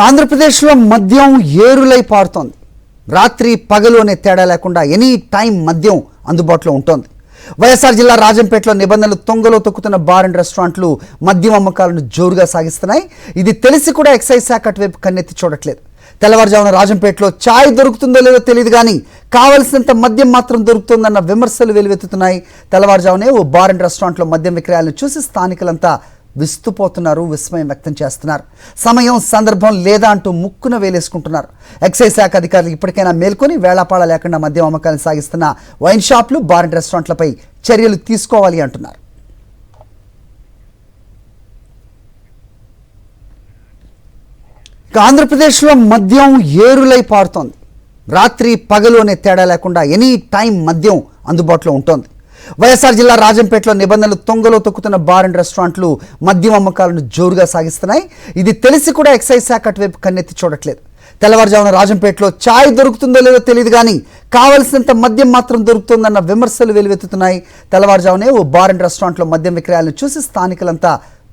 ఆంధ్రప్రదేశ్లో మద్యం ఏరులై పారుతోంది. రాత్రి పగలు అనే తేడా లేకుండా ఎనీ టైం మద్యం అందుబాటులో ఉంటుంది. వైఎస్ఆర్ జిల్లా రాజంపేటలో నిబంధనలు తొంగలో తొక్కుతున్న బార్ అండ్ రెస్టారెంట్లు మద్యం అమ్మకాలను జోరుగా సాగిస్తున్నాయి. ఇది తెలిసి కూడా ఎక్సైజ్ శాఖ అటువైపు కన్నెత్తి చూడట్లేదు. తెల్లవారుజామున రాజంపేటలో ఛాయ్ దొరుకుతుందో లేదో తెలియదు కానీ కావలసినంత మద్యం మాత్రం దొరుకుతుందన్న విమర్శలు వెలువెత్తుతున్నాయి. తెల్లవారుజామునే ఓ బార్ అండ్ రెస్టారెంట్లో మద్యం విక్రయాలను చూసి స్థానికులంతా విస్తుపోతున్నారు, విస్మయం వ్యక్తం చేస్తున్నారు. సమయం సందర్భం లేదా అంటూ ముక్కున వేలేసుకుంటున్నారు. ఎక్సైజ్ శాఖ అధికారులు ఇప్పటికైనా మేల్కొని వేళాపాళ లేకుండా మద్యం అమ్మకాలను సాగిస్తున్న వైన్ షాపులు, బార్ అండ్ రెస్టారెంట్లపై చర్యలు తీసుకోవాలి అంటున్నారు. ఆంధ్రప్రదేశ్లో మద్యం ఏరులై పారుతోంది. రాత్రి పగలు అనే తేడా లేకుండా ఎనీ టైం మద్యం అందుబాటులో ఉంటుంది. వైఎస్ఆర్ జిల్లా రాజంపేటలో నిబంధనలు తొంగలో తొక్కుతున్న బార్ అండ్ రెస్టారెంట్లు మద్యం అమ్మకాలను జోరుగా సాగిస్తున్నాయి. ఇది తెలిసి కూడా ఎక్సైజ్ శాఖ అటువైపు కన్నెత్తి చూడట్లేదు. తెల్లవారుజామున రాజంపేటలో ఛాయ్ దొరుకుతుందో లేదో తెలియదు కానీ కావలసినంత మద్యం మాత్రం దొరుకుతుందన్న విమర్శలు వెలువెత్తుతున్నాయి. తెల్లవారుజామునే ఓ బార్ అండ్ రెస్టారెంట్లో మద్యం విక్రయాలను చూసి స్థానికులంతా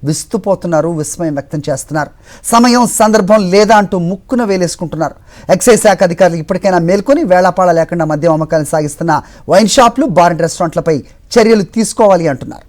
విస్తుపోతున్నారు, విస్మయం వ్యక్తం చేస్తున్నారు. సమయం సందర్భం లేదా అంటూ ముక్కున వేలేసుకుంటున్నారు. ఎక్సైజ్ శాఖ అధికారులు ఇప్పటికైనా మేల్కొని వేళాపాళ లేకుండా మద్యం అమ్మకాలను సాగిస్తున్న వైన్ షాపులు, బార్ అండ్ రెస్టారెంట్లపై చర్యలు తీసుకోవాలి అంటున్నారు.